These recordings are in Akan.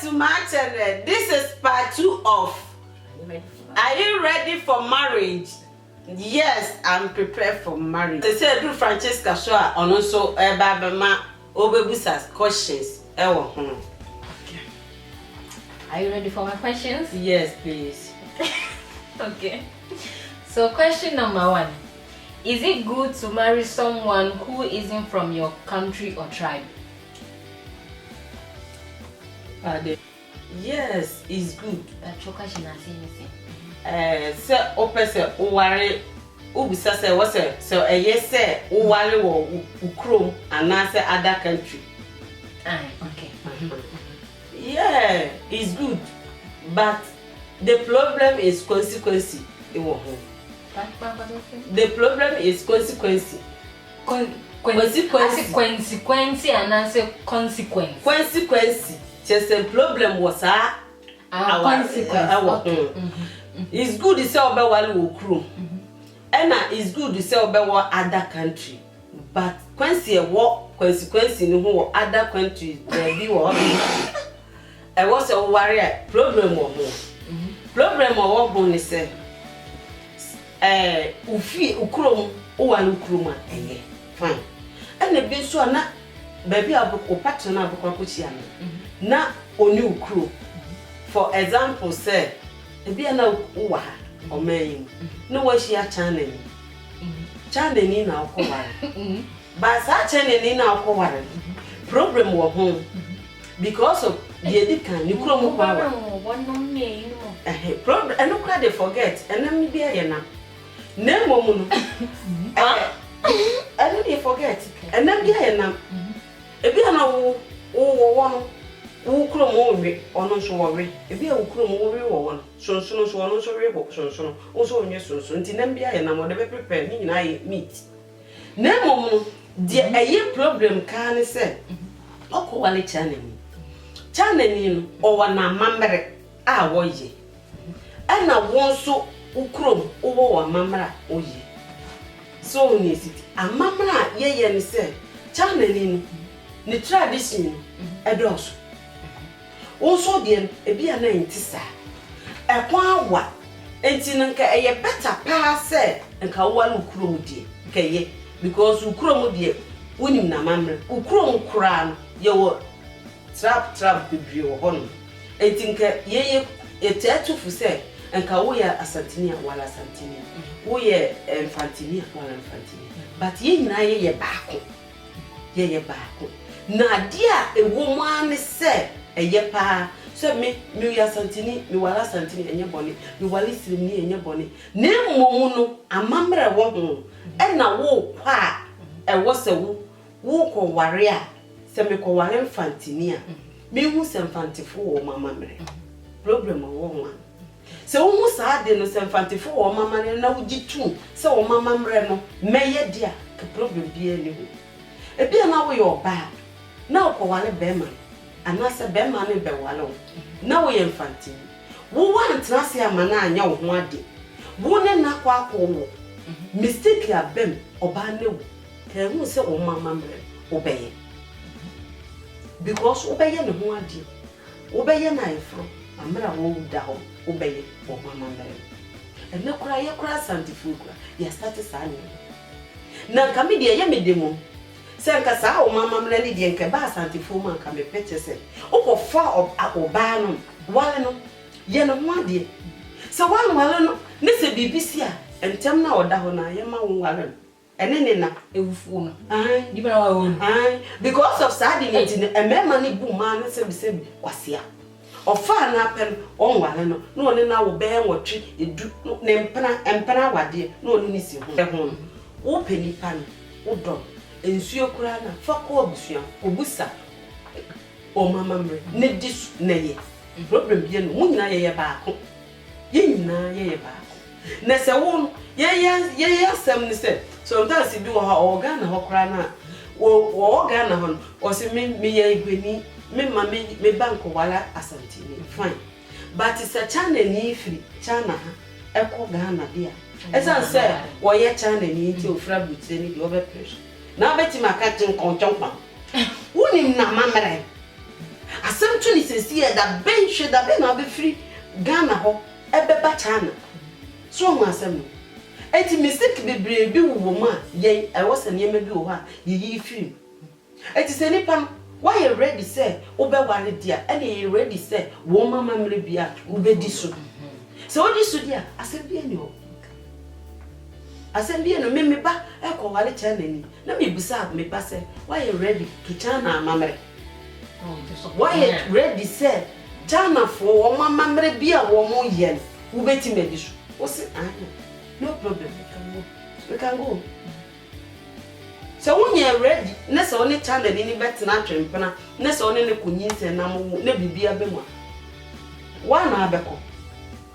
to my channel. This is part 2 of Are you ready for marriage? Yes, I'm prepared for marriage. They say do Francesca show on also Baba Obebusas questions. Okay. Are you ready for my questions? Yes, please. Okay. So question number 1. Is it good to marry someone who isn't from your country or tribe? Yes, it's good. So Opese uware ubisa se wose so eyese uware wo ukrom anase other country. Okay. Yeah, it's good. But the problem is consequence. The problem is consequence. Consequence and answer consequence. Consequence. Just a problem was our consequence. It's good to say about while crew. And it's good to say about other country. But consequence in who other countries there be or I was a warrior problem or more. Problem or one is say ufi ukrom uwan ukruma fine. And the bin so na baby abuko partner abuko akuchia na oni ukru. For example say ebi na uwa omeyin no wa shia channel ni na akoware but sa channel ni na akoware problem wo home because of the edikan ni krom power problem and no they forget and na me bia ye na mom no I don't dey forget and na bia ye na ebi na wo ukrom wo we ono so wo we ebi ukrom wo we wo won sonsono so ono so we bo sonsono o so onye sonsono nti na bia ye na mo de be prepare ni nyina ye meat na mom no de eye problem ka ne se okwo wale channel ni no o wa na mamre a wo ye ana won so ukrom wo wa mamra o ye so ni siti amamra ye ni se channel ni ni tradition edos also the ebia na ntisa ekwan wa enti nka eye better pa say nka wale ukrom die nka ye because ukrom die wonim na mamre ukrom kura no ye wo trap bibri wo hono enti nka ye etetufu say nka wo ya asantini wala asantini wo ye infantini wala infantini but ye nyina ye baako ye baako na dia ewo mu an say eye pa so me ya santini me wala santini enye boni me wala sirimni enye boni na mmom no amamre wo ho e na wo kwa e wo se wo ko ware a se me ko ware infantini a me hu se infantifo wo mamamre problem wo ho se wo hu sa de no se infantifo wo mamamre na wo jitu se wo mamamre no meye dia ke problem bi ani ho e bia na wo yo ba na ko wale bema anase bema ne be wale na wo ye infantini wo want na se amana anya wo ho ade wo ne na kwa wo mistake ya bem oba ne wo ke hu se wo mamamre obeye because obeye ne ho ade obeye na ifro amra wo da ho obeye wo mamamre ene kura ye kura santifu kura ya start sane na kami de ye medemo se nka sa o mamamre ne de nka ba santifu man ka me pete se okofa oba no wale no ye no ho ade se wale no ne se bibisi a entem na oda ho na ye ma wo wale ene ne na ewufu no di bra wa won because of sad in emema ne bu ma ne se bi kwasia ofa na pen on wale no na one na wo be nwotwe edu ne empena wade na one ni si ho wo peni pan wo do ensuo kura na fako obusua obusa o mamamre ne disu na ye problem bi no munyina ye baako ye nyina ye baako na se wo ye asem ni se so that bi wo ha organ na ho kura na wo organ na ho o se me ye igweni me mama me bank wala asantini fine but it's a channel ni free channel ha eko Ghana dia esa se wo ye channel ni ti ofra butire ni di over pressure na beti maka tin konchonpa wonim na mamre asem to ni sesi e da ben hwe da ben na be free Ghana ho ebeba China so ho asem no eti mistake bebre bi wo ma ye I was an yema bi wo ha ye free eti se nipa why you ready say obeware dia and you ready say wo mama mre bia obedi so so odi so dia asem bia ni ho asem bia no me ba e ko wale China ni na me busa me ba say why you ready to China mamre why you ready say China for wo mama mre bia wo mo ye obeti medi so o say no problem we can go so when you ready na so ni China ni bet na twempena na so ni kunyinse na mo na bibia be mo wa na abeko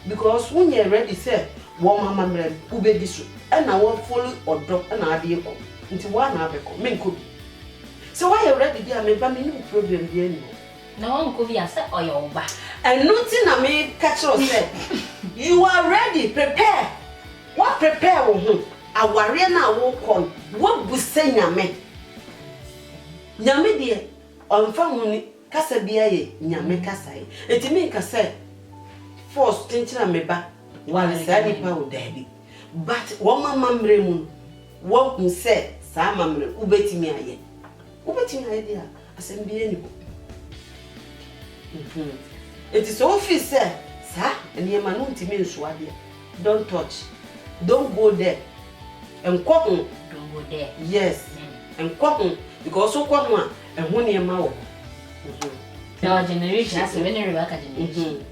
because when you ready say wo mama mre obedi so and na wo follow odo na ade ko nti wa na abeko me nko bi so why you ready dia me ba me no problem bi ani na won ko bi ase oyo ba and nothing na me catch you say you are ready prepare what prepare wo ho aware na wo kon wo busa nyame de onfa hu ni kasa bia ye nyame kasa ye etimi kasa force tinchira me ba wale sadi pa o dabi but wo mama mre mu wo hu se sa mamre ubetimi aye dia asem bia ni it is office sa eni ma no ntimi nso ade don't touch don't go there and don't go there yes and because so kwako a ehun e ma wo our generation as when Rebecca generation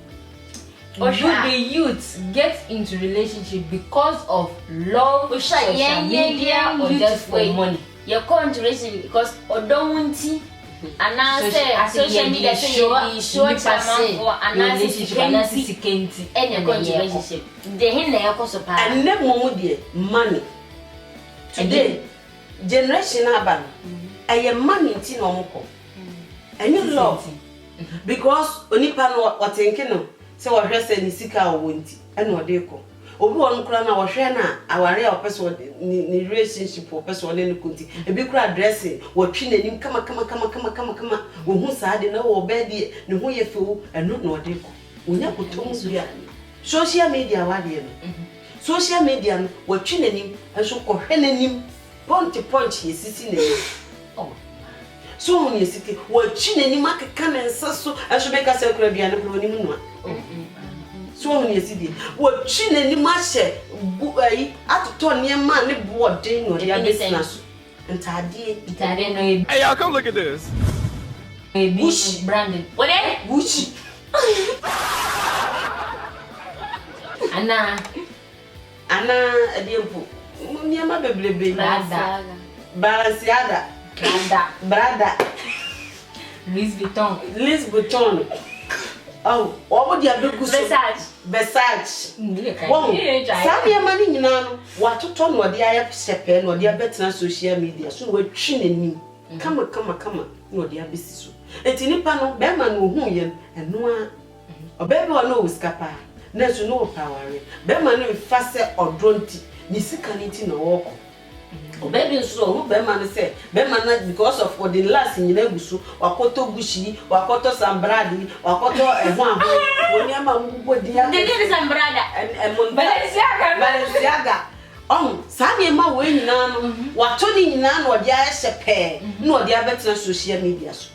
do the youth get into relationship because of love social media or just for money you come into relationship because odonti anase social media show chama for anase kenti any relationship the hin na yakoso pa and ne momo de money today generation aban aye money ti no moko and you love because onipa no watenke no se wo hwese ni sika wo nti ene ode ko obi won kura na wo hwe na aware a opeso ni relationship opeso ne kunti ebi kura dressing wo twi nanim kama wo hu saade na wo bedi ne hu ye fewu eno na ode ko onya kotom bia social media wade no social media no wo twi nanim enso ko hwe nanim point ye sisi ne oh so on yesike wo twi nanim akeka na nsaso enso be ka se kura bia ne kura onim no so on yesidi wo twi nanim ahye ayi atoto ne ma ne boode no ya business ntade no hey y'all come look at this Bush branded what Gucci ana adiempo niama beblebe Balenciaga Prada Louis Vuitton oh obo dia beku so Versace wow sabe mani nyina no watoto no de aye sepe no de abetena social media so we twi nanim kama no de abesi so enti nipa no be ma no hu ye eno a obebe wa no wiskapa na so no power be ma no fa se odronti ni sika ni ti na woko obebe nso hu be ma no se be ma na because of the last nyina gusu wakoto gushi wakoto sambradi wakoto ehwan woni ama mbubo dia the sambrada Balenciaga sani ma we nyina no wato ni nyina no de ayepe no de abetena social media so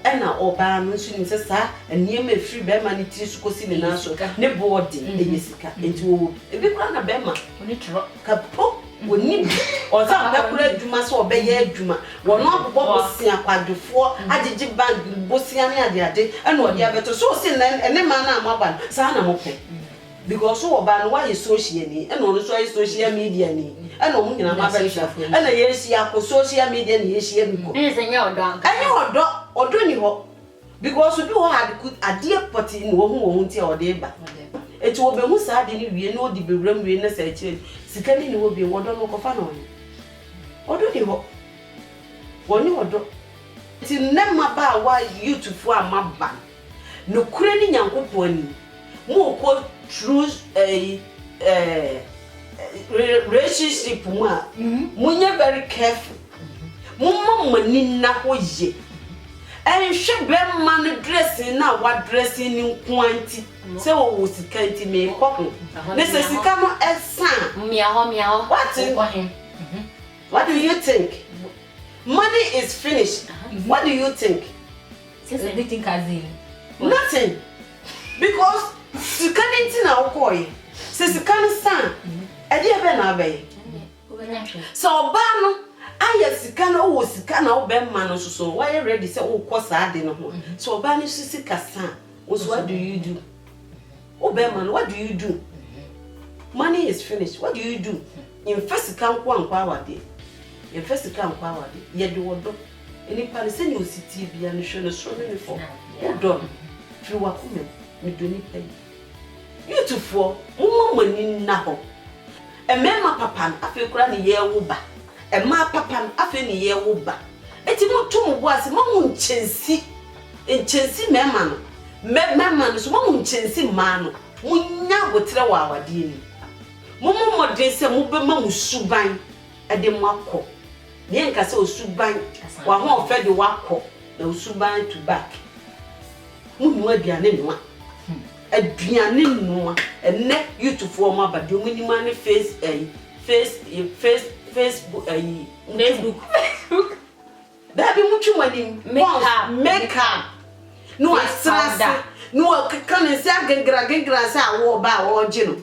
ena oba no nso ni sesa eniema free be ma ni tiri sukosi ni na so ne board e yesika enti wo ebi kura na be ma oni tro kapo woni oza be kura adwuma so obeye adwuma wono abobọ bosia kwadwofo agege bag bosia ne ade ena ode abeto so si ene ma na amaba sa na mo pe because so oba no why social ni ena ono so social media ni ena omu nyina ma be sha ena yesi akọ social media ni yesi ebiko enya odo ni ho because obi ho ade poti ni wo hu nti a ode ba eti wo be hu sa ade ni wie no di bewram wie na sa echi sika ni wo bi wodo no kofa no odo ni ho woni odo ti nema ba wa YouTube fo amaba no kure ni nyankopon ni mo ko true relationship mu a munye very careful mumma mani na hoye and she be man dressing now what dressing in quantity so wo sika nti me kokko ne se sika no esan meow what do you think money is finished what do you think since everything cousin nothing because sika nti na okoye se sika no san e de be na abai so ba no aya sika na wo sika na wo be ma no so why you ready say wo kosa ade no ho so ba ni sika san what do you do Obema, what do you do? Money is finished. What do you do? In first come kwawade. In first come kwawade. Ye do odo. Any person you city be an show no so many for. Odo. Fi wakume me do ni pay. You two for mo money na ho. E mema papa afi kura ni ye wo ba. E ma papa afi ni ye wo ba. Eti mo to mo bo ase mo nchensi. Nchensi mema no. Mema so mo nchensi ma no munya botre wa awade ni mo modin se mo be ma musuban e de mo akọ ne nka se osuban wa ho ofe de wakọ na osuban to back munu aduane noa aduane noa enne youtube ma bade mo ni ma ne Facebook da bi mutwe wani make up no asrasa no kan se agengra se awo ba wo je no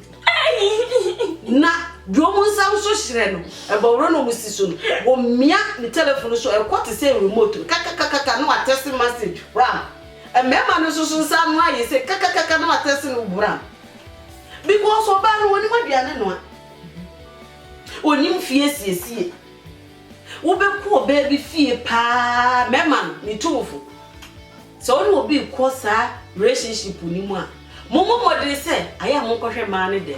na dwomu sam so hire no e bawro no musiso no wo mia ni telephone so e kwate se remote kaka no attest message ram e mema no so sam no aye se kaka no attest no buram because oba no woni maduane no onim fie siesie wo be ko baby fie pa mema ni tufu so no be kosa relationship ni mu a momo modere se aya mo kohwe ma ne de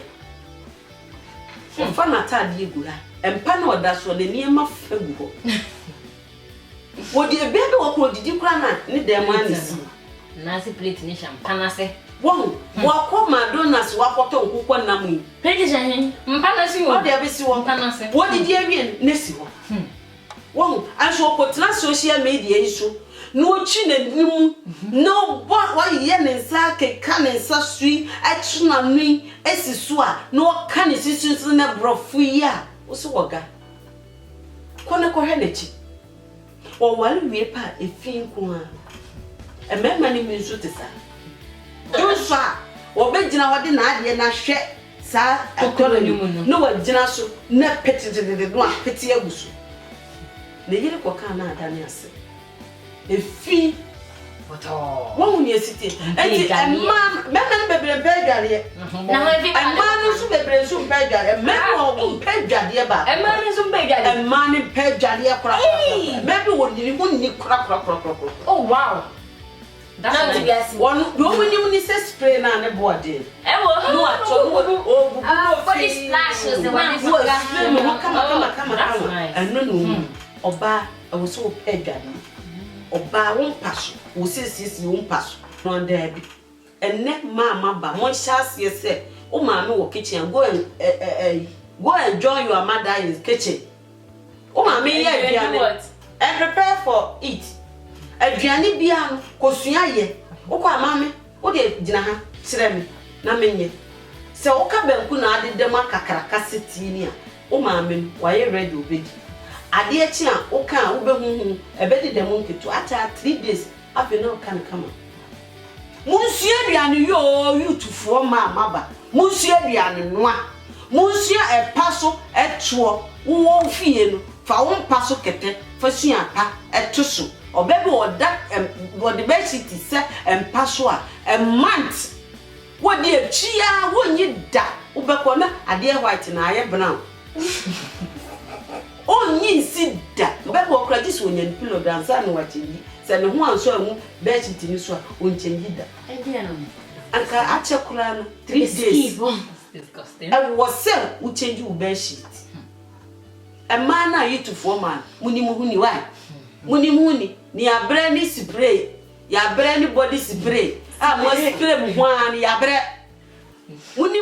fa na tade egura empa na oda so ne niema fagu ho wodi ebebe wo ko didi kura na ne de ma ne si na se plate ni champagne se won wo ko McDonald's wa koto nkukwo na mu plate champagne mpana si wo o de be si wo mpana se wo didi awie ne si ho won anso ko tra social media iso no chi na nim no wa ye ne nsa ke ka ne nsa sui achi na nui esisu a no ka ne sisu na brofu ya wo so woga kone ko he na chi wo wale wie pa efin ko a emema ni mi nso te sa do so a wo be gina wode na ade na hwe sa akoro ni no wa gina so na petitide no a peti agusu ne yire ko ka na adane ase efi wọ́n ní esiti eti emman mẹ́mẹ́ bebre bedware emman nso bebre nso bedware mẹ́mẹ́ bedware ba emman nso bedware emman bedware kura mẹ́bí wọ́n ní kura oh wow that's the gas one do we say spray na ne body no acho no body splash the one is kama eno oba wo so bedware oba won paso wo sisi won paso no nda bi enne mama ba mo hyase se o ma me wo kitchen go and join your mother in kitchen o ma me ye aduane and prepare for it aduane bia no kosua ye wo kwa mama wo de gina ha kire me na menye se wo ka banku na ade dem akakara kaseti ni a o ma me wa ye ready obedi ade echi a wo kan wo be huhu ebedi dem nketo ata 3 days afi no kan kama munsia aduane yo youtubefoɔ ma ba munsia aduane noa munsia epaso etuo wo fie no fa wo paso kete fa sua pa etuso obebe oda body beshiti se empaso a month wo de achia wo nyi da wo bekɔ na ade white na aye brown onyi si da obebe okra jiso onyan pillow dansa na wachiri se ne ho anso amu beshiti ni so a onchenji da anka ache kura no 3 days disgusting I was say we change your bed sheet a man na youtubefoɔ man muni why muni ni abre ni spray ya abre ni body spray mo spray mu ho an ya abre muni